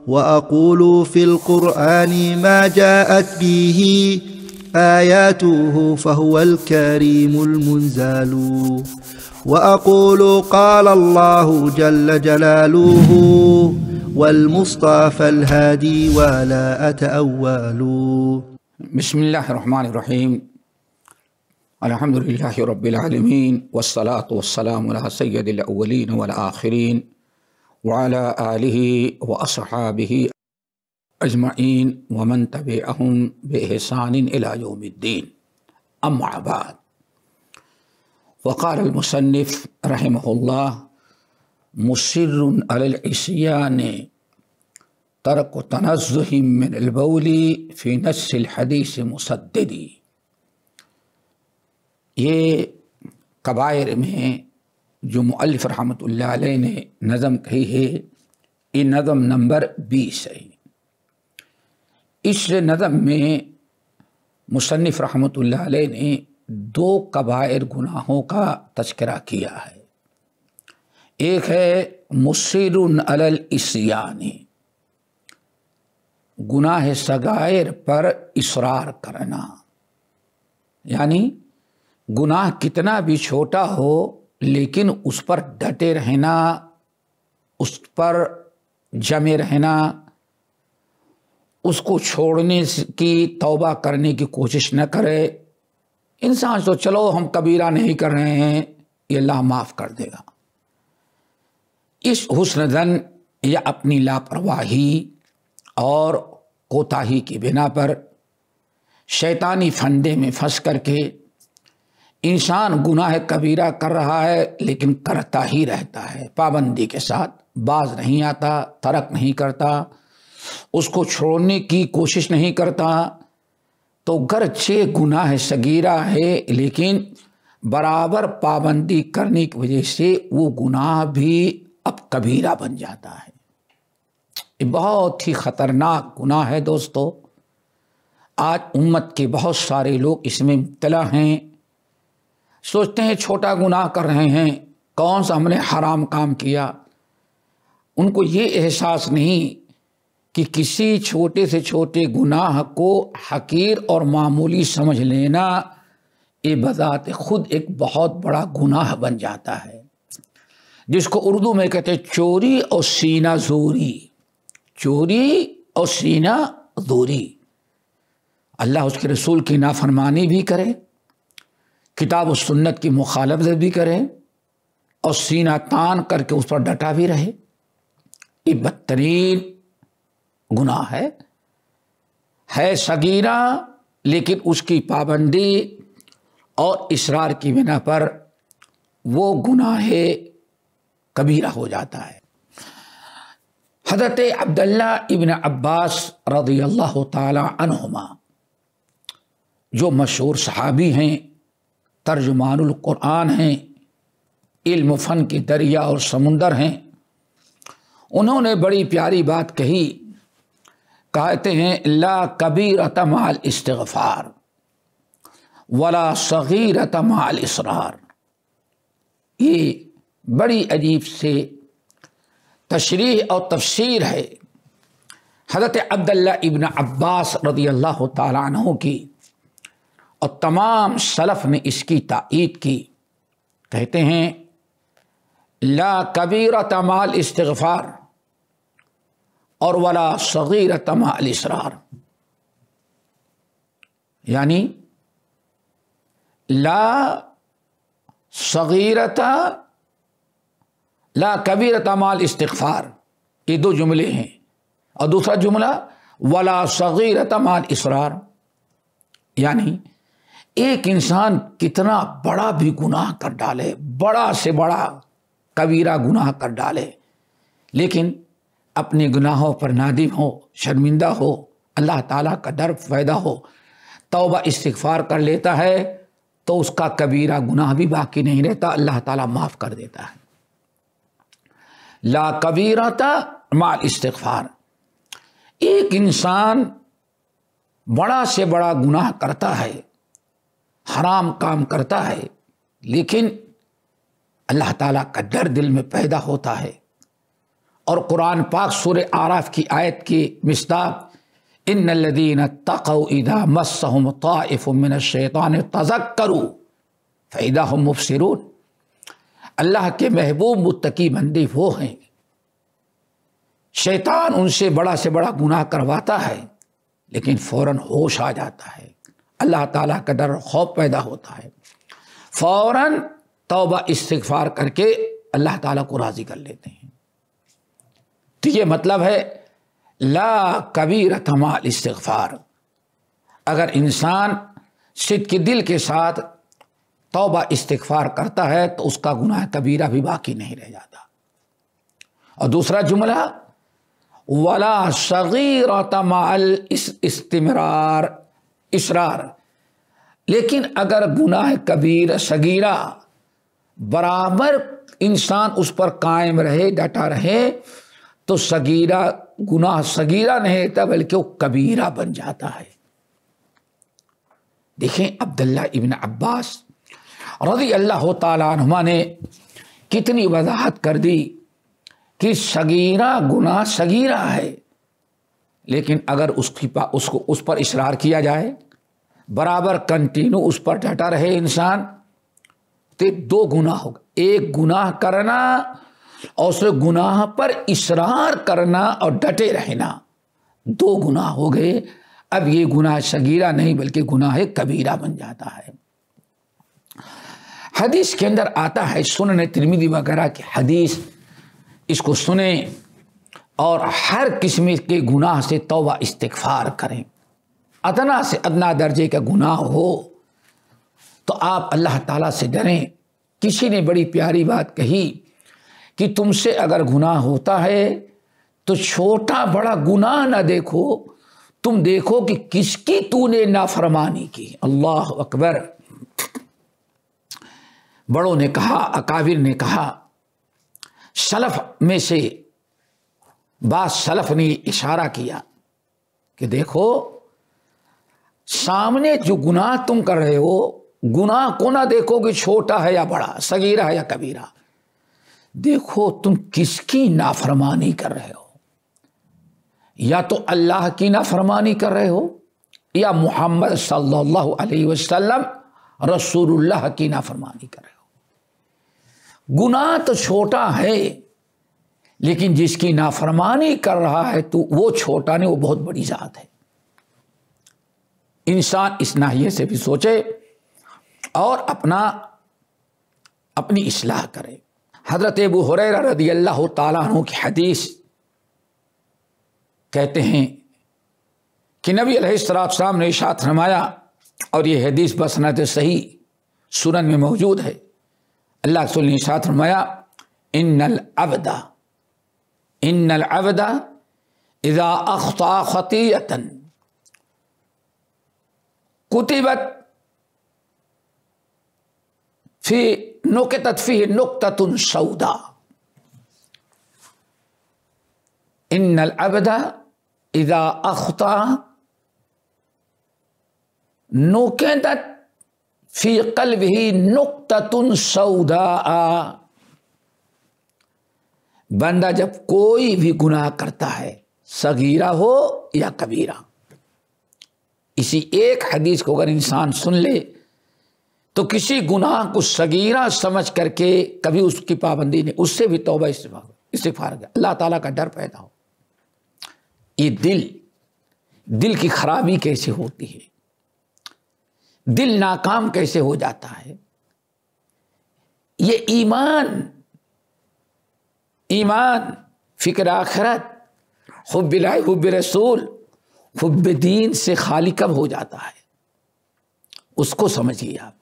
وأقول في القرآن ما جاءت به آياته فهو الكريم المنزال وأقول قال الله جل جلاله والمصطفى الهادي ولا أتأول. بسم الله الرحمن الرحيم. الحمد لله رب العالمين والصلاة والسلام على سيد الأولين والآخرين وعلى آله وأصحابه أجمعين ومن تبعهم بإحسان إلى يوم الدين. أما بعد، وقال المصنف رحمه الله: مصر على العصيان ترك تنزه من البول في نص الحدیث مسددی. یہ کبائر میں جو مؤلف رحمۃ اللہ علیہ نے نظم کہی ہے، یہ نظم نمبر 20 ہے. اس نظم میں مصنف رحمۃ اللہ علیہ نے 2 کبائر گناہوں کا تذکرہ کیا ہے. ایک ہے مصر علی العصیان، گناہ صغائر پر اصرار کرنا، یعنی گناہ کتنا بھی چھوٹا ہو لیکن اس پر ڈٹے رہنا، اس پر جمے رہنا، اس کو چھوڑنے کی توبہ کرنے کی کوشش نہ کرے. انسان تو چلو ہم کبیرہ نہیں کر رہے ہیں، یہ اللہ معاف کر دے گا. اس حسن ظن یا اپنی لاپرواہی اور کوتاہی کی بنا پر شیطانی پھندے میں پھنس کر کے انسان گناہ کبیرہ کر رہا ہے لیکن کرتا ہی رہتا ہے، پابندی کے ساتھ باز نہیں آتا، ترک نہیں کرتا، اس کو چھوڑنے کی کوشش نہیں کرتا. تو گرچہ گناہ صغیرہ ہے لیکن برابر پابندی کرنے کی وجہ سے وہ گناہ بھی اب کبیرہ بن جاتا ہے. یہ بہت ہی خطرناک گناہ ہے دوستو. آج امت کے بہت سارے لوگ اس میں مبتلا ہیں، سوچتے ہیں چھوٹا گناہ کر رہے ہیں، کون سا ہم نے حرام کام کیا. ان کو یہ احساس نہیں کہ کسی چھوٹے سے چھوٹے گناہ کو حقیر اور معمولی سمجھ لینا یہ بذات خود ایک بہت بڑا گناہ بن جاتا ہے، جس کو اردو میں کہتے ہیں چوری اور سینہ زوری. چوری اور سینہ زوری، اللہ اس کے رسول کی نافرمانی بھی کرے، کتاب و سنت کی مخالفت بھی کرے اور سینہ تان کر کے اس پر ڈٹا بھی رہے. یہ بدترین گناہ ہے صغیرہ لیکن اس کی پابندی اور اصرار کی بنا پر وہ گناہ کبیرہ ہو جاتا ہے. حضرت عبداللہ ابن عباس رضی اللہ تعالی عنہما، جو مشہور صحابی ہیں، ترجمان القرآن ہیں، علم و فن کی دریا اور سمندر ہیں، انہوں نے بڑی پیاری بات کہی. کہتے ہیں لا کبیرۃ مع الاستغفار ولا صغیرۃ مع الاصرار. یہ بڑی عجیب سے تشریح اور تفسیر ہے حضرت عبداللہ ابن عباس رضی اللہ تعالیٰ عنہ کی، اور تمام سلف نے اس کی تائید کی. کہتے ہیں لا کبیرۃ مع الاستغفار اور ولا صغیرۃ مع الاصرار، یعنی لا صغیرۃ لا کبیرۃ مع الاستغفار، یہ 2 جملے ہیں، اور دوسرا جملہ ولا صغیرۃ مع الاصرار، یعنی ایک انسان کتنا بڑا بھی گناہ کر ڈالے، بڑا سے بڑا کبیرہ گناہ کر ڈالے، لیکن اپنے گناہوں پر نادم ہو، شرمندہ ہو، اللہ تعالیٰ کا ڈر پیدا ہو، توبہ استغفار کر لیتا ہے تو اس کا کبیرہ گناہ بھی باقی نہیں رہتا، اللہ تعالیٰ معاف کر دیتا ہے. لا کبیرۃ مع الاستغفار، ایک انسان بڑا سے بڑا گناہ کرتا ہے، حرام کام کرتا ہے، لیکن اللہ تعالیٰ کا ڈر دل میں پیدا ہوتا ہے اور قرآن پاک سورہ اعراف کی آیت کی مصداق ان الذین اتقوا اذا مسهم طائف من الشیطان تذکروا فاذا هم مبصرون، اللہ کے محبوب متقی بندے وہ ہیں، شیطان ان سے بڑا گناہ کرواتا ہے لیکن فوراً ہوش آ جاتا ہے، اللہ تعالیٰ کا ڈر خوف پیدا ہوتا ہے، فوراً توبہ استغفار کر کے اللہ تعالیٰ کو راضی کر لیتے ہیں۔ تو یہ مطلب ہے لا کبیرۃ مع الاستغفار، اگر انسان صدق دل کے ساتھ توبہ استغفار کرتا ہے تو اس کا گناہ کبیرہ بھی باقی نہیں رہ جاتا۔ اور دوسرا جملہ ولا صغیرۃ مع الاستمرار، اصرار، لیکن اگر گناہ کبیرہ صغیرہ برابر انسان اس پر قائم رہے، ڈٹا رہے، تو صغیرہ گناہ صغیرہ نہیں رہتا بلکہ وہ کبیرہ بن جاتا ہے۔ دیکھیں عبداللہ ابن عباس رضی اللہ تعالیٰ عنہما نے کتنی وضاحت کر دی کہ صغیرہ گناہ صغیرہ ہے، لیکن اگر اس پر اصرار کیا جائے، برابر کنٹینیو اس پر ڈٹا رہے انسان، تو دو گناہ ہوگا، ایک گناہ کرنا اور اس گناہ پر اصرار کرنا اور ڈٹے رہنا، دو گناہ ہو گئے۔ اب یہ گناہ صغیرہ نہیں بلکہ گناہ کبیرہ بن جاتا ہے۔ حدیث کے اندر آتا ہے، سنن ترمذی وغیرہ کی حدیث، اس کو سنیں اور ہر قسم کے گناہ سے توبہ استغفار کریں۔ ادنا سے ادنا درجے کا گناہ ہو تو آپ اللہ تعالیٰ سے ڈریں۔ کسی نے بڑی پیاری بات کہی کہ تم سے اگر گناہ ہوتا ہے تو چھوٹا بڑا گناہ نہ دیکھو، تم دیکھو کہ کس کی تو نے نافرمانی کی۔ اللہ اکبر۔ بڑوں نے کہا، اکابر نے کہا، سلف میں سے بعض سلف نے اشارہ کیا کہ دیکھو سامنے جو گناہ تم کر رہے ہو، گناہ کو نہ دیکھو کہ چھوٹا ہے یا بڑا، صغیرہ ہے یا کبیرہ، دیکھو تم کس کی نافرمانی کر رہے ہو، یا تو اللہ کی نافرمانی کر رہے ہو یا محمد صلی اللہ علیہ وسلم رسول اللہ کی نافرمانی کر رہے ہو۔ گناہ تو چھوٹا ہے لیکن جس کی نافرمانی کر رہا ہے تو وہ چھوٹا نہیں، وہ بہت بڑی ذات ہے۔ انسان اس ناحیے سے بھی سوچے اور اپنی اصلاح کرے۔ حضرت ابو ہریرہ رضی اللہ تعالیٰ عنہ کی حدیث کہتے ہیں کہ نبی علیہ السلام نے ارشاد فرمایا، اور یہ حدیث بسند صحیح سنن میں موجود ہے، اللہ کے رسول نے ارشاد فرمایا ان العبد اذا اخطأ خطیئۃ کتبت نکتت فیہ نکتۃ سوداء۔ ان العبد اذا اخطأ نکتت فی قلبہ نکتۃ سوداء۔ بندہ جب کوئی بھی گناہ کرتا ہے، صغیرہ ہو یا کبیرہ، اسی ایک حدیث کو اگر انسان سن لے تو کسی گناہ کو صغیرہ سمجھ کر کے کبھی اس کی پابندی نہیں، اس سے بھی توبہ استغفار کر، اللہ تعالیٰ کا ڈر پیدا ہو۔ یہ دل کی خرابی کیسے ہوتی ہے، دل ناکام کیسے ہو جاتا ہے، یہ ایمان، فکر آخرت، حب اللہ، حب رسول، حب دین سے خالی کب ہو جاتا ہے، اس کو سمجھیے آپ۔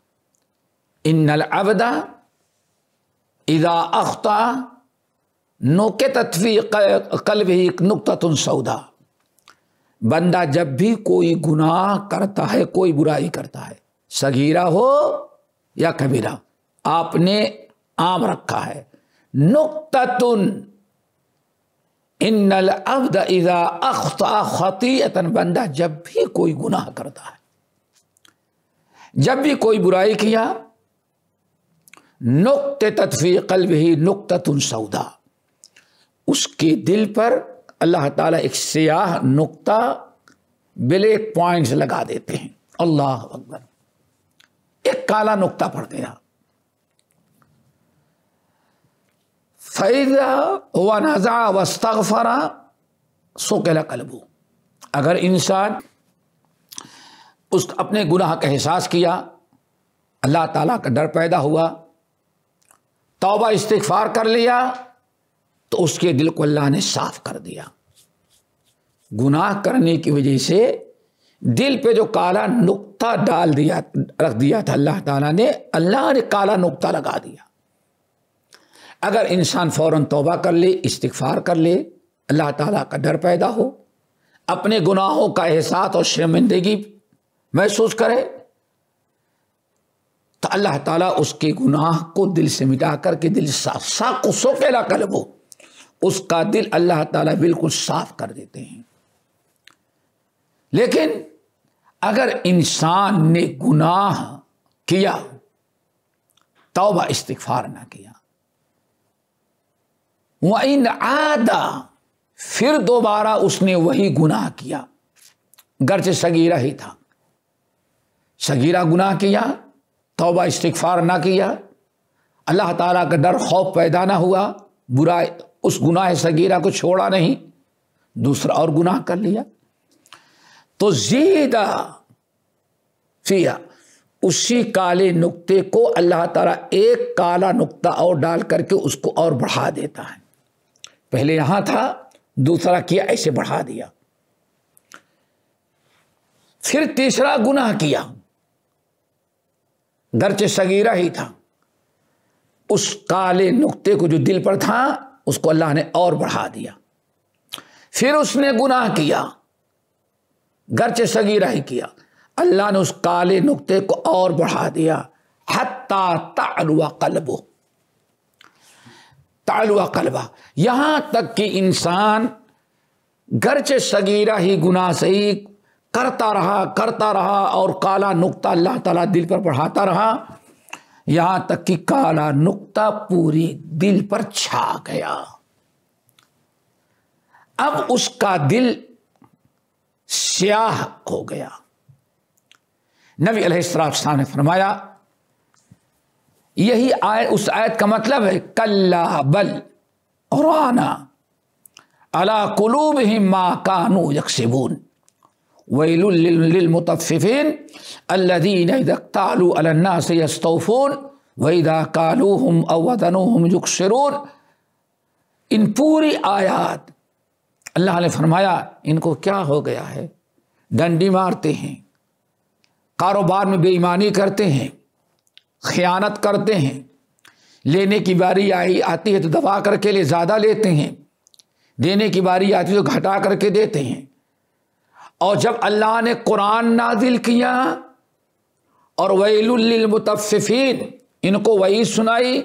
ان العبد اذا اخطأ نکتت فی قلبہ نکتۃ سوداء۔ بندہ جب بھی کوئی گناہ کرتا ہے، کوئی برائی کرتا ہے، صغیرہ ہو یا کبیرہ، آپ نے عام رکھا ہے نکتۃ، ان العبد اذا اخطأ خطیئۃ، بندہ جب بھی کوئی گناہ کرتا ہے، جب بھی کوئی برائی کیا، نکتت فی قلبہ نکتۃ سوداء، اس کے دل پر اللہ تعالیٰ ایک سیاہ نقطہ بلیک پوائنٹس لگا دیتے ہیں. اللہ اکبر. ایک کالا نقطہ پڑ گیا. فَإِذَا وَنَزَعَ وَاسْتَغْفَرَ سُقِلَ قَلْبُهُ. اگر انسان اس اپنے گناہ کا احساس کیا، اللہ تعالیٰ کا ڈر پیدا ہوا، توبہ استغفار کر لیا، تو اس کے دل کو اللہ نے صاف کر دیا. گناہ کرنے کی وجہ سے دل پہ جو کالا نقطہ رکھ دیا تھا اللہ نے کالا نقطہ لگا دیا. اگر انسان فوراً توبہ کر لے، استغفار کر لے، اللہ تعالیٰ کا ڈر پیدا ہو، اپنے گناہوں کا احساس اور شرمندگی محسوس کرے، تو اللہ تعالیٰ اس کے گناہ کو دل سے مٹا کر کے دل صاف سوکھلا قلب ہو، اس کا دل اللہ تعالیٰ بالکل صاف کر دیتے ہیں. لیکن اگر انسان نے گناہ کیا، توبہ استغفار نہ کیا، وَإِنْ عَادَ، پھر دوبارہ اس نے وہی گناہ کیا، گرچہ صغیرہ ہی تھا، صغیرہ گناہ کیا، توبہ استغفار نہ کیا، اللہ تعالیٰ کا ڈر خوف پیدا نہ ہوا، برا اس گناہ صغیرہ کو چھوڑا نہیں، دوسرا اور گناہ کر لیا، تو زیدہ فیہا، اسی کالے نقطے کو اللہ تعالیٰ ایک کالا نقطہ اور ڈال کر کے اس کو اور بڑھا دیتا ہے. پہلے یہاں تھا، دوسرا کیا، ایسے بڑھا دیا. پھر تیسرا گناہ کیا، گرچہ صغیرہ ہی تھا، اس کالے نقطے کو جو دل پر تھا اس کو اللہ نے اور بڑھا دیا. پھر اس نے گناہ کیا، گرچہ صغیرہ ہی کیا، اللہ نے اس کالے نقطے کو اور بڑھا دیا. حتی تعلو قلبہ، تعلو قلبہ، یہاں تک کہ انسان گرچہ صغیرہ ہی گناہ صحیح کرتا رہا اور کالا نقطہ اللہ تعالیٰ دل پر بڑھاتا رہا، یہاں تک کہ کالا نقطہ پوری دل پر چھا گیا. اب اس کا دل سیاہ ہو گیا. نبی علیہ السلام نے فرمایا، یہی اس آیت کا مطلب ہے کلا بل رانا علی قلوبہم ما کانوا یکسبون ویل للمطففین الذین اذا اکتالوا علی الناس یستوفون واذا کالوہم او وزنوہم یخسرون. ان پوری آیات اللہ نے فرمایا ان کو کیا ہو گیا ہے، ڈنڈی مارتے ہیں، کاروبار میں بے ایمانی کرتے ہیں، خیانت کرتے ہیں، لینے کی باری آتی ہے تو دبا کر کے لے زیادہ لیتے ہیں، دینے کی باری آتی ہے تو گھٹا کر کے دیتے ہیں. اور جب اللہ نے قرآن نازل کیا اور ویل للمطففین ان کو وہی سنائی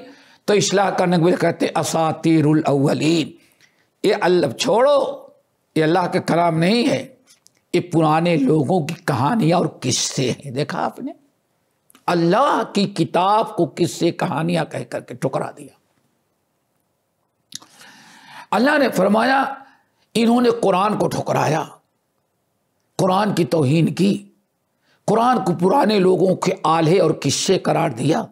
تو اصلاح کرنے کے لیے کہتے اساطیر الاولین. یہ اللہ چھوڑو، یہ اللہ کا کلام نہیں ہے، یہ پرانے لوگوں کی کہانیاں اور قصے ہیں. دیکھا آپ نے، اللہ کی کتاب کو قصے کہانیاں کہہ کر کے ٹھکرا دیا. اللہ نے فرمایا انہوں نے قرآن کو ٹھکرایا، قرآن کی توہین کی، قرآن کو پرانے لوگوں کے آلہے اور قصے قرار دیا،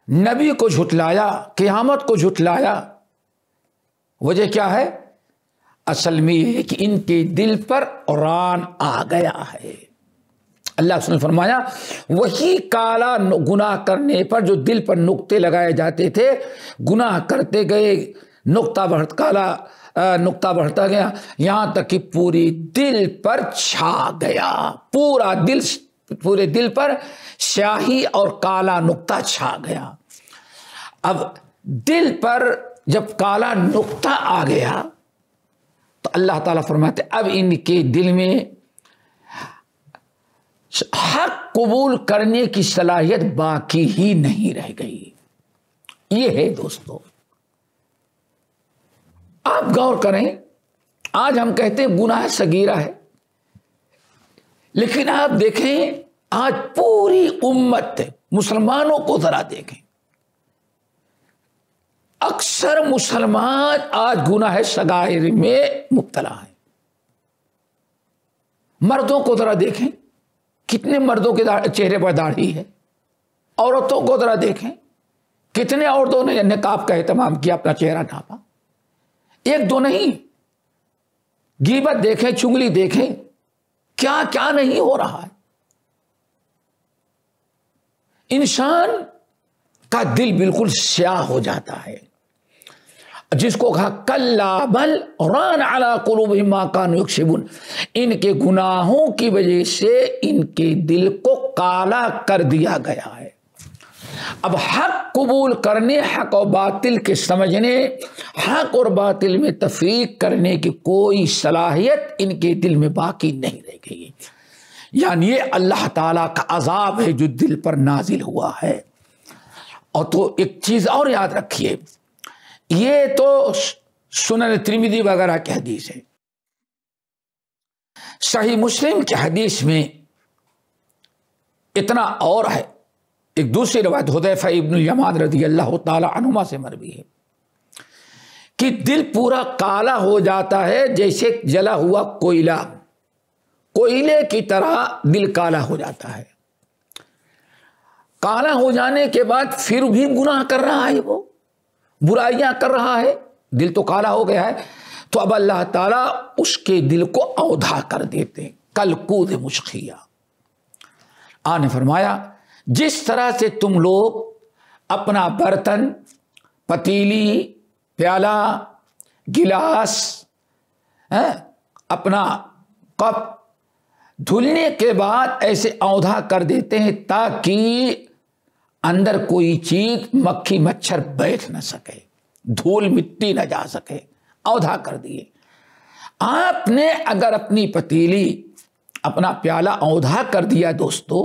نبی کو جھٹلایا، قیامت کو جھٹلایا. وجہ کیا ہے؟ اصل میں یہ ہے کہ ان کے دل پر قرآن آ گیا ہے. اللہ نے فرمایا وہی کالا گناہ کرنے پر جو دل پر نقطے لگائے جاتے تھے، گناہ کرتے گئے، کالا نقطہ بڑھتا گیا، یہاں تک کہ پوری دل پر چھا گیا، پورے دل پر سیاہی اور کالا نقطہ چھا گیا. اب دل پر جب کالا نقطہ آ گیا تو اللہ تعالیٰ فرماتے اب ان کے دل میں حق قبول کرنے کی صلاحیت باقی ہی نہیں رہ گئی. یہ ہے دوستو، آپ غور کریں، آج ہم کہتے ہیں گناہ صغیرہ ہے، لیکن آپ دیکھیں آج پوری امت مسلمانوں کو ذرا دیکھیں، اکثر مسلمان آج گناہ صغائر میں مبتلا ہیں. مردوں کو ذرا دیکھیں, کتنے مردوں کے چہرے پر داڑھی ہے. عورتوں کو ذرا دیکھیں, کتنے عورتوں نے نقاب کا اہتمام کیا, اپنا چہرہ ڈھانپا. ایک دو نہیں, غیبت دیکھیں, چغلی دیکھیں, کیا کیا نہیں ہو رہا ہے. انسان کا دل بالکل سیاہ ہو جاتا ہے. جس کو کہا کلا بل ران علی قلوبہم ما کانوا یکسبون, ان کے گناہوں کی وجہ سے ان کے دل کو کالا کر دیا گیا ہے. اب حق قبول کرنے, حق و باطل کے سمجھنے, حق اور باطل میں تفریق کرنے کی کوئی صلاحیت ان کے دل میں باقی نہیں رہ گئی. یعنی یہ اللہ تعالیٰ کا عذاب ہے جو دل پر نازل ہوا ہے. اور تو ایک چیز اور یاد رکھیے, یہ تو سنن ترمذی وغیرہ کی حدیث ہے. صحیح مسلم کی حدیث میں اتنا اور ہے. ایک دوسری روایت حذیفہ ابن الیمان رضی اللہ تعالی عنہما سے مروی ہے کہ دل پورا کالا ہو جاتا ہے جیسے جلا ہوا کوئلہ, کوئلے کی طرح دل کالا ہو جاتا ہے. کالا ہو جانے کے بعد پھر بھی گناہ کر رہا ہے, وہ برائیاں کر رہا ہے, دل تو کالا ہو گیا ہے. تو اب اللہ تعالیٰ اس کے دل کو اودھا کر دیتے ہیں, کلکود مشخیہ. آپ نے فرمایا جس طرح سے تم لوگ اپنا برتن, پتیلی, پیالہ, گلاس, اپنا کپ دھلنے کے بعد ایسے اودھا کر دیتے ہیں تاکہ اندر کوئی چیز مکھی مچھر بیٹھ نہ سکے, دھول مٹی نہ جا سکے, اودھا کر دیے. آپ نے اگر اپنی پتیلی, اپنا پیالہ اودھا کر دیا دوستو,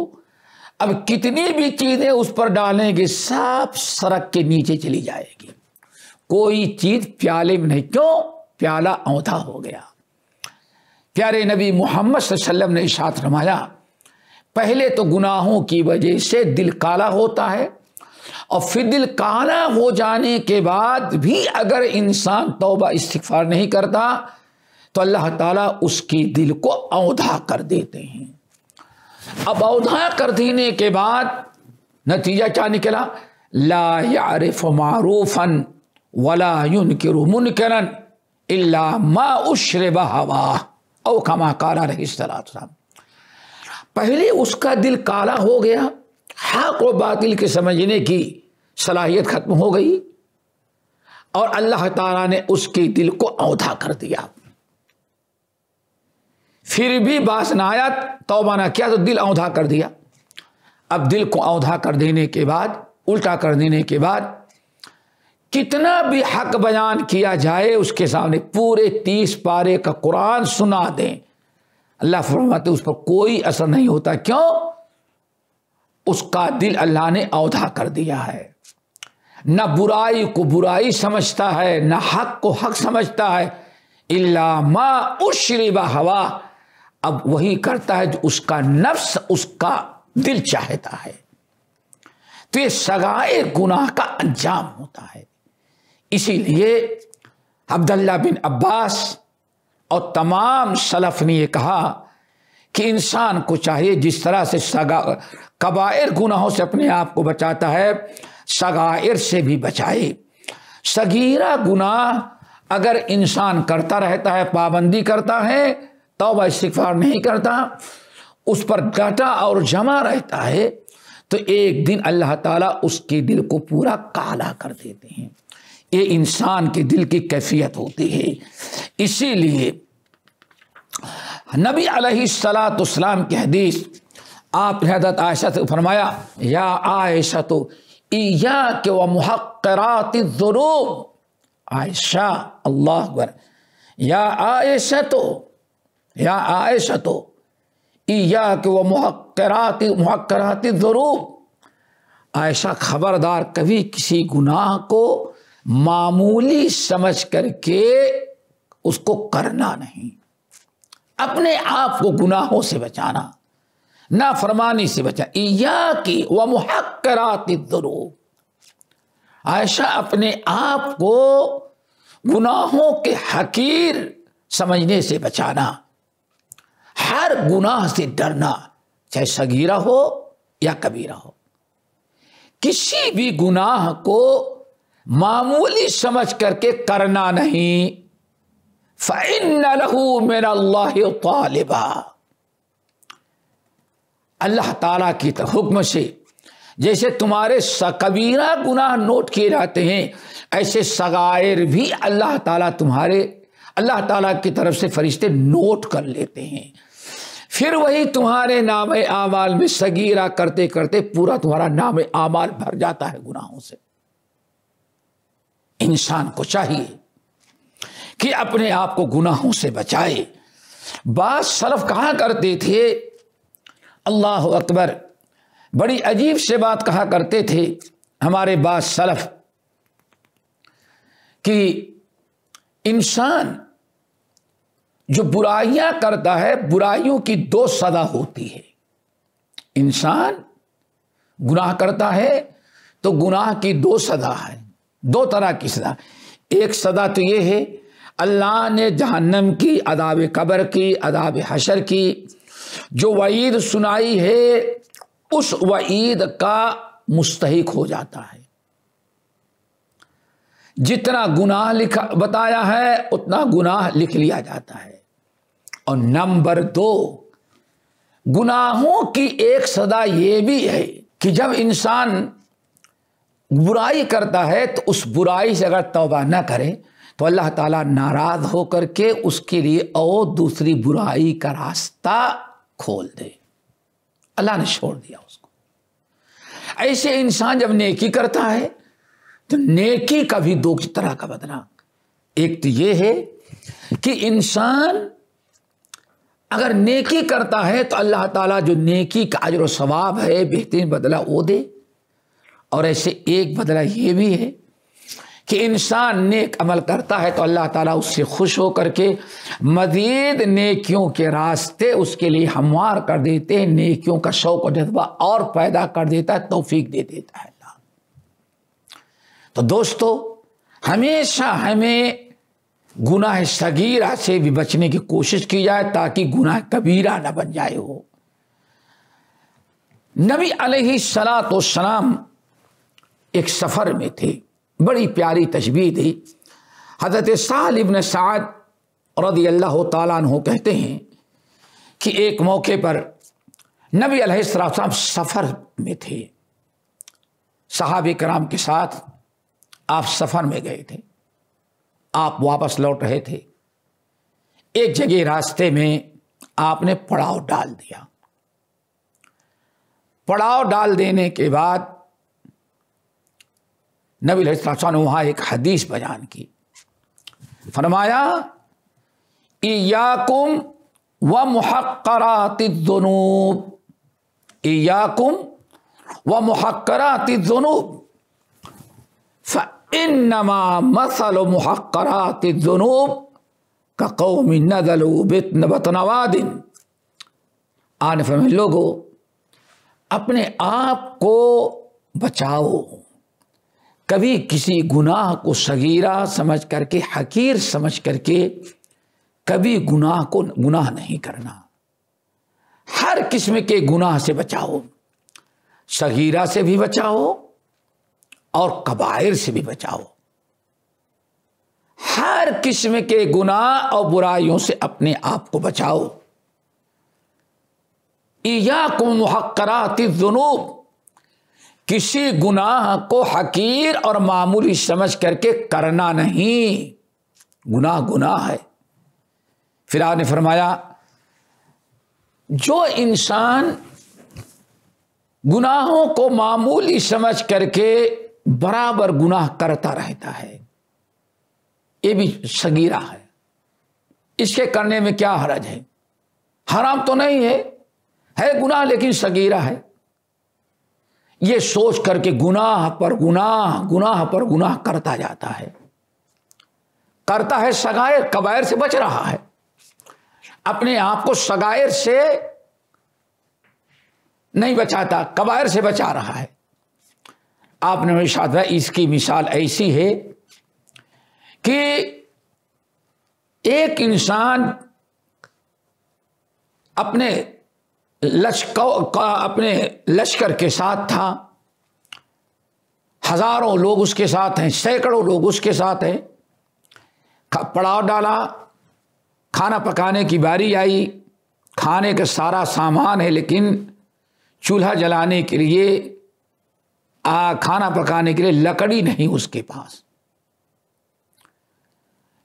اب کتنی بھی چیزیں اس پر ڈالیں گے سب سڑک کے نیچے چلی جائے گی, کوئی چیز پیالے میں نہیں. کیوں؟ پیالہ اودھا ہو گیا. پیارے نبی محمد صلی اللہ علیہ وسلم نے ارشاد فرمایا پہلے تو گناہوں کی وجہ سے دل کالا ہوتا ہے, اور پھر دل کالا ہو جانے کے بعد بھی اگر انسان توبہ استغفار نہیں کرتا تو اللہ تعالیٰ اس کی دل کو اودھا کر دیتے ہیں. اب اودھا کر دینے کے بعد نتیجہ کیا نکلا؟ لا یعرف معروفا ولا ينکر منکرا الا ما اشرب ہواہ او کما قال علیہ الصلوۃ. پہلے اس کا دل کالا ہو گیا, حق و باطل کے سمجھنے کی صلاحیت ختم ہو گئی, اور اللہ تعالیٰ نے اس کے دل کو اودھا کر دیا. پھر بھی باس نہ آیا, توبہ نہ کیا تو دل اودھا کر دیا. اب دل کو اودھا کر دینے کے بعد, الٹا کر دینے کے بعد کتنا بھی حق بیان کیا جائے اس کے سامنے, پورے 30 پارے کا قرآن سنا دیں, اللہ فرماتے اس پر کوئی اثر نہیں ہوتا. کیوں؟ اس کا دل اللہ نے اودھا کر دیا ہے. نہ برائی کو برائی سمجھتا ہے, نہ حق کو حق سمجھتا ہے. الا ما اشرب ہوا, اب وہی کرتا ہے جو اس کا نفس, اس کا دل چاہتا ہے. تو یہ صغائر گناہ کا انجام ہوتا ہے. اسی لیے عبداللہ بن عباس اور تمام سلف نے یہ کہا کہ انسان کو چاہیے جس طرح سے کبائر گناہوں سے اپنے آپ کو بچاتا ہے, صغائر سے بھی بچائے. صغیرہ گناہ اگر انسان کرتا رہتا ہے, پابندی کرتا ہے, توبہ استغفار نہیں کرتا, اس پر ڈٹا اور جمع رہتا ہے, تو ایک دن اللہ تعالیٰ اس کے دل کو پورا کالا کر دیتے ہیں. یہ انسان کے دل کی کیفیت ہوتی ہے. اسی لیے نبی علیہ الصلاۃ والسلام کی حدیث, آپ نے حضرت عائشہ سے فرمایا یا عائشہ تو ایاک و محقرات الذنوب. عائشہ, اللہ اکبر, یا عائشہ تو ایاک و محقرات الذنوب. عائشہ خبردار, کبھی کسی گناہ کو معمولی سمجھ کر کے اس کو کرنا نہیں. اپنے آپ کو گناہوں سے بچانا, نافرمانی سے بچانا. ایاک و محقرات الذنوب. عائشہ اپنے آپ کو گناہوں کے حقیر سمجھنے سے بچانا، ہر گناہ سے ڈرنا، چاہے صغیرہ ہو یا کبیرہ ہو، کسی بھی گناہ کو معمولی سمجھ کر کے کرنا نہیں۔ فَإِنَّ لَهُ مِنَ اللَّهِ طَالِبًا، اللہ تعالیٰ کی حکم سے جیسے تمہارے کبیرہ گناہ نوٹ کیے جاتے ہیں، ایسے صغائر بھی اللہ تعالیٰ کی طرف سے فرشتے نوٹ کر لیتے ہیں، پھر وہی تمہارے نام اعمال میں صغیرہ کرتے کرتے پورا تمہارا نام اعمال بھر جاتا ہے گناہوں سے۔ انسان کو چاہیے کہ اپنے آپ کو گناہوں سے بچائے۔ بعض سلف کہا کرتے تھے، اللہ اکبر، بڑی عجیب سے بات کہا کرتے تھے ہمارے بعض سلف کہ انسان جو برائیاں کرتا ہے، برائیوں کی دو سزا ہوتی ہے۔ انسان گناہ کرتا ہے تو گناہ کی دو سزا ہے، دو طرح کی سزا۔ ایک سزا تو یہ ہے اللہ نے جہنم کی، عذاب قبر کی، عذاب حشر کی جو وعید سنائی ہے، اس وعید کا مستحق ہو جاتا ہے۔ جتنا گناہ بتایا ہے اتنا گناہ لکھ لیا جاتا ہے۔ اور نمبر دو، گناہوں کی ایک سزا یہ بھی ہے کہ جب انسان برائی کرتا ہے تو اس برائی سے اگر توبہ نہ کرے تو اللہ تعالیٰ ناراض ہو کر کے اس کے لیے اور دوسری برائی کا راستہ کھول دے۔ اللہ نے چھوڑ دیا اس کو۔ ایسے انسان جب نیکی کرتا ہے تو نیکی کا بھی دو طرح کا بدلہ۔ ایک تو یہ ہے کہ انسان اگر نیکی کرتا ہے تو اللہ تعالیٰ جو نیکی کا اجر و ثواب ہے، بہترین بدلہ وہ دے۔ اور ایسے ایک بدلہ یہ بھی ہے کہ انسان نیک عمل کرتا ہے تو اللہ تعالیٰ اس سے خوش ہو کر کے مزید نیکیوں کے راستے اس کے لیے ہموار کر دیتے ہیں، نیکیوں کا شوق و جذبہ اور پیدا کر دیتا ہے، توفیق دے دیتا ہے اللہ۔ تو دوستو، ہمیشہ ہمیں گناہ صغیرہ سے بھی بچنے کی کوشش کی جائے تاکہ گناہ کبیرہ نہ بن جائے ہو۔ نبی علیہ الصلاۃ والسلام ایک سفر میں تھے، بڑی پیاری تشبیہ تھی۔ حضرت سہل بن سعد رضی اللہ تعالیٰ عنہ کہتے ہیں کہ ایک موقع پر نبی علیہ السلام سفر میں تھے، صحابہ کرام کے ساتھ آپ سفر میں گئے تھے، آپ واپس لوٹ رہے تھے، ایک جگہ راستے میں آپ نے پڑاؤ ڈال دیا۔ پڑاؤ ڈال دینے کے بعد نبی علیہ السلام نے وہاں ایک حدیث بیان کی، فرمایا ایاکم ومحقرات الذنوب، ایاکم ومحقرات الذنوب فإنما مثل محقرات الذنوب كقوم نزلوا بطن واد۔ آنے فرمائے لوگو اپنے آپ کو بچاؤ، کبھی کسی گناہ کو صغیرہ سمجھ کر کے، حقیر سمجھ کر کے کبھی گناہ کو گناہ نہیں کرنا۔ ہر قسم کے گناہ سے بچاؤ، صغیرہ سے بھی بچاؤ اور کبائر سے بھی بچاؤ۔ ہر قسم کے گناہ اور برائیوں سے اپنے آپ کو بچاؤ۔ ایاکم محقرات الذنوب، کسی گناہ کو حقیر اور معمولی سمجھ کر کے کرنا نہیں، گناہ گناہ ہے۔ پھر آپ نے فرمایا جو انسان گناہوں کو معمولی سمجھ کر کے برابر گناہ کرتا رہتا ہے، یہ بھی صغیرہ ہے، اس کے کرنے میں کیا حرج ہے؟ حرام تو نہیں ہے گناہ لیکن صغیرہ ہے۔ یہ سوچ کر کے گناہ پر گناہ، گناہ پر گناہ کرتا جاتا ہے، کرتا ہے صغائر، کبائر سے بچ رہا ہے، اپنے آپ کو صغائر سے نہیں بچاتا، کبائر سے بچا رہا ہے۔ آپ نے ارشاد ہے اس کی مثال ایسی ہے کہ ایک انسان اپنے لشکر کے ساتھ تھا، ہزاروں لوگ اس کے ساتھ ہیں، سینکڑوں لوگ اس کے ساتھ ہیں، پڑاؤ ڈالا، کھانا پکانے کی باری آئی، کھانے کا سارا سامان ہے لیکن چولہا جلانے کے لیے کھانا پکانے کے لیے لکڑی نہیں اس کے پاس،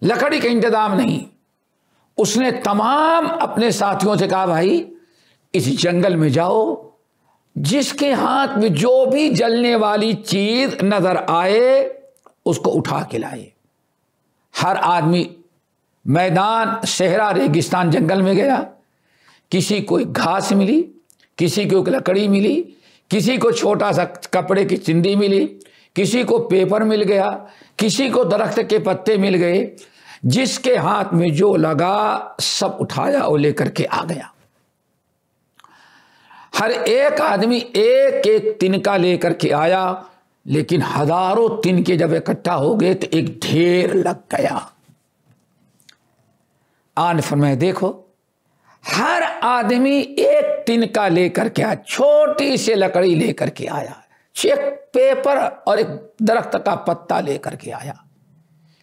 لکڑی کا انتظام نہیں۔ اس نے تمام اپنے ساتھیوں سے کہا بھائی اس جنگل میں جاؤ، جس کے ہاتھ میں جو بھی جلنے والی چیز نظر آئے اس کو اٹھا کے لائے۔ ہر آدمی میدان، صحرا، ریگستان، جنگل میں گیا، کسی کو ایک گھاس ملی، کسی کو ایک لکڑی ملی، کسی کو چھوٹا سا کپڑے کی چندی ملی، کسی کو پیپر مل گیا، کسی کو درخت کے پتے مل گئے، جس کے ہاتھ میں جو لگا سب اٹھایا اور لے کر کے آ گیا۔ ہر ایک آدمی ایک ایک تنکا لے کر کے آیا، لیکن ہزاروں تنکے جب اکٹھا ہو گئے تو ایک ڈھیر لگ گیا۔ آن فرمائے دیکھو ہر آدمی ایک تنکا لے کر کے آیا، چھوٹی سی لکڑی لے کر کے آیا، ایک پیپر اور ایک درخت کا پتا لے کر کے آیا،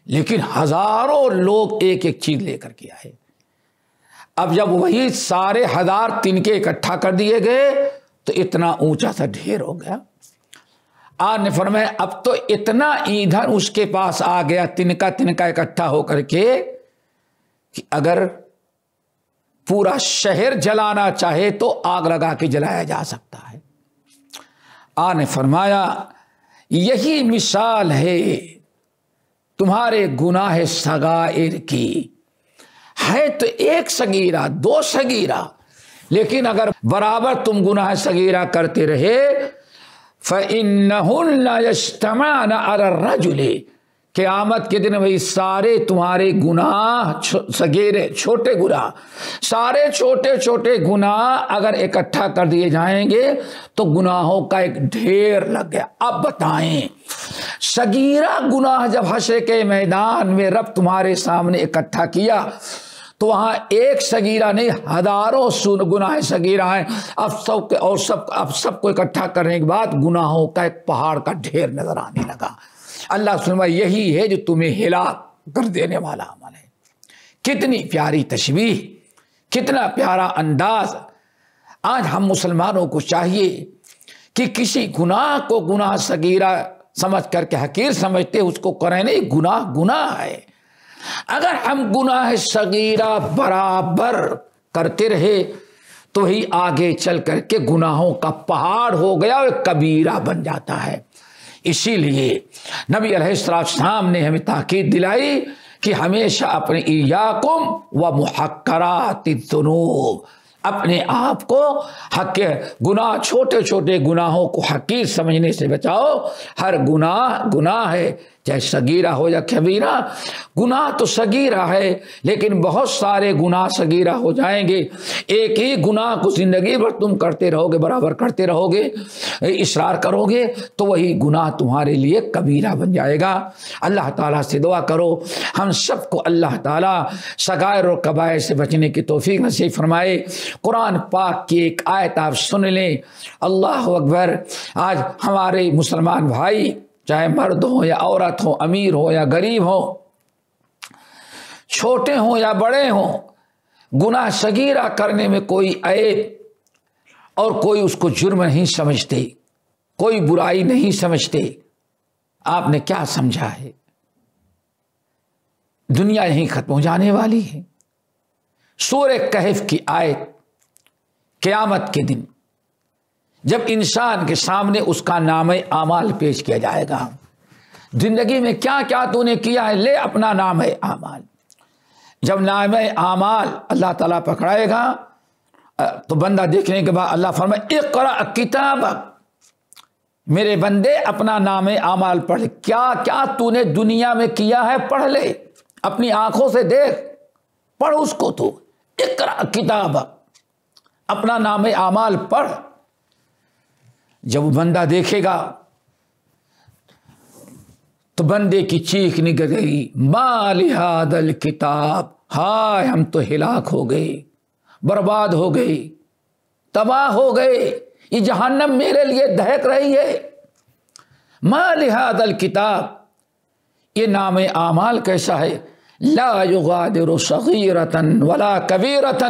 لیکن ہزاروں لوگ ایک ایک چیز لے کر کے آئے۔ اب جب وہی سارے ہزار تنکے اکٹھا کر دیے گئے تو اتنا اونچا سا ڈھیر ہو گیا۔ آج نے فرمایا اب تو اتنا ایندھن اس کے پاس آ گیا، تنکا تنکا اکٹھا ہو کر کے، کہ اگر پورا شہر جلانا چاہے تو آگ لگا کے جلایا جا سکتا ہے۔ آج نے فرمایا یہی مثال ہے تمہارے گناہ صغائر کی، ہے تو ایک صغیرہ، دو صغیرہ، لیکن اگر برابر تم گناہ صغیرہ کرتے رہے فَإِنَّهُنَّ يَجْتَمَعْنَ عَلَى الرَّجُلِ، قیامت کے دن وہی سارے تمہارے گناہ صغیرے، چھوٹے گناہ، سارے چھوٹے چھوٹے گناہ اگر اکٹھا کر دیے جائیں گے تو گناہوں کا ایک ڈھیر لگ گیا۔ اب بتائیں صغیرہ گناہ جب حشر کے میدان میں رب تمہارے سامنے اکٹھا کیا تو وہاں ایک صغیرہ نہیں، ہزاروں گناہ صغیرہ ہیں۔ اب سب کو اکٹھا کرنے کے بعد گناہوں کا ایک پہاڑ کا ڈھیر نظر آنے لگا۔ اللہ سنوا یہی ہے جو تمہیں ہلاک کر دینے والا عمل ہے۔ کتنی پیاری تشبیہ، کتنا پیارا انداز۔ آج ہم مسلمانوں کو چاہیے کہ کسی گناہ کو گناہ صغیرہ سمجھ کر کے حقیر سمجھتے اس کو کریں نہیں، گناہ ہے۔ اگر ہم گناہ صغیرہ برابر کرتے رہے تو ہی آگے چل کر کے گناہوں کا پہاڑ ہو گیا اور کبیرہ بن جاتا ہے۔ اسی لیے نبی علیہ السلام نے ہمیں تاکید دلائی کہ ہمیشہ اپنے ایاکم و محقرات الذنوب، اپنے آپ کو حق گناہ، چھوٹے چھوٹے گناہوں کو حقیر سمجھنے سے بچاؤ۔ ہر گناہ ہے، چاہے صغیرہ ہو یا کبیرہ۔ گناہ تو صغیرہ ہے لیکن بہت سارے گناہ صغیرہ ہو جائیں گے۔ ایک ہی گناہ کو زندگی بھر تم کرتے رہو گے، برابر کرتے رہو گے، اصرار کرو گے تو وہی گناہ تمہارے لیے کبیرہ بن جائے گا۔ اللہ تعالیٰ سے دعا کرو ہم سب کو اللہ تعالیٰ صغائر اور کبائر سے بچنے کی توفیق نصیب فرمائے۔ قرآن پاک کی ایک آیت آپ سن لیں، اللہ اکبر۔ آج ہمارے مسلمان بھائی چاہے مرد ہوں یا عورت ہوں، امیر ہوں یا غریب ہوں، چھوٹے ہوں یا بڑے ہوں، گناہ صغیرہ کرنے میں کوئی عیب اور کوئی اس کو جرم نہیں سمجھتے، کوئی برائی نہیں سمجھتے۔ آپ نے کیا سمجھا ہے؟ دنیا یہیں ختم ہو جانے والی ہے۔ سورہ کہف کی آیت، قیامت کے دن جب انسان کے سامنے اس کا نامہ اعمال پیش کیا جائے گا، زندگی میں کیا کیا تو نے کیا ہے، لے اپنا نامہ اعمال۔ جب نامہ اعمال اللہ تعالیٰ پکڑائے گا تو بندہ دیکھنے کے بعد اللہ فرمائے اقرأ کتابک، میرے بندے اپنا نامہ اعمال پڑھ لے۔ کیا کیا تو نے دنیا میں کیا ہے پڑھ لے، اپنی آنکھوں سے دیکھ، پڑھ اس کو، تو اقرأ کتابک، اپنا نامہ اعمال پڑھ۔ جب وہ بندہ دیکھے گا تو بندے کی چیخ نکل گئی، ما لہذا الکتاب، ہائے ہم تو ہلاک ہو گئے، برباد ہو گئے، تباہ ہو گئے، یہ جہنم میرے لیے دہک رہی ہے۔ ما لہذا الکتاب، یہ نام اعمال کیسا ہے؟ لا یغادر صغیرۃ ولا کبیرۃ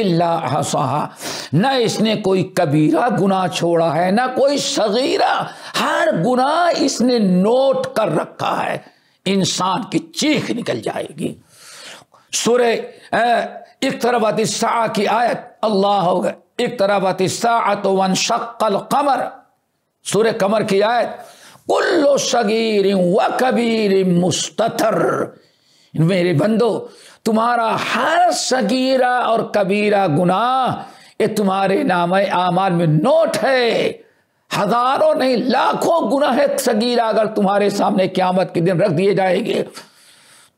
الا احصاها، نہ اس نے کوئی کبیرہ گناہ چھوڑا ہے نہ کوئی صغیرہ، ہر گناہ اس نے نوٹ کر رکھا ہے۔ انسان کی چیخ نکل جائے گی۔ سورہ اقتربت الساعہ کی آیت، اللہ ہوگا اقتربت الساعۃ وانشق القمر، سورہ قمر کی آیت، کل صغیر و کبیر مستتر، میرے بندو تمہارا ہر صغیرہ اور کبیرہ گناہ یہ تمہارے نامہ اعمال میں نوٹ ہے۔ ہزاروں نہیں لاکھوں گناہ صغیرہ اگر تمہارے سامنے قیامت کے دن رکھ دیے جائیں گے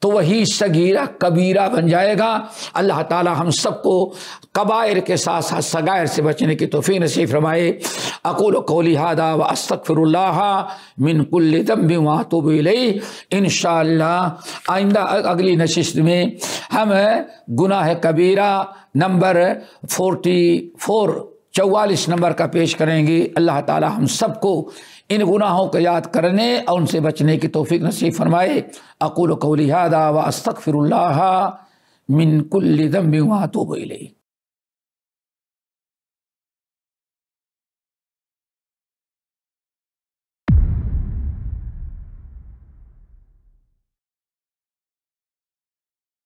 تو وہی صغیرہ کبیرہ بن جائے گا۔ اللہ تعالی ہم سب کو کبائر کے ساتھ ساتھ صغائر سے بچنے کی توفیق نصیب فرمائے۔ اقول قولی ھذا واستغفر اللہ من کل ذنب واتوب الیہ۔ انشاءاللہ آئندہ اگلی نشست میں ہم گناہ کبیرہ نمبر 44 نمبر کا پیش کریں گے۔ اللہ تعالی ہم سب کو ان گناہوں کو یاد کرنے اور ان سے بچنے کی توفیق نصیب فرمائے۔ اقول قولی ھذا واستغفر اللہ من کل ذنب واتوب الیہ۔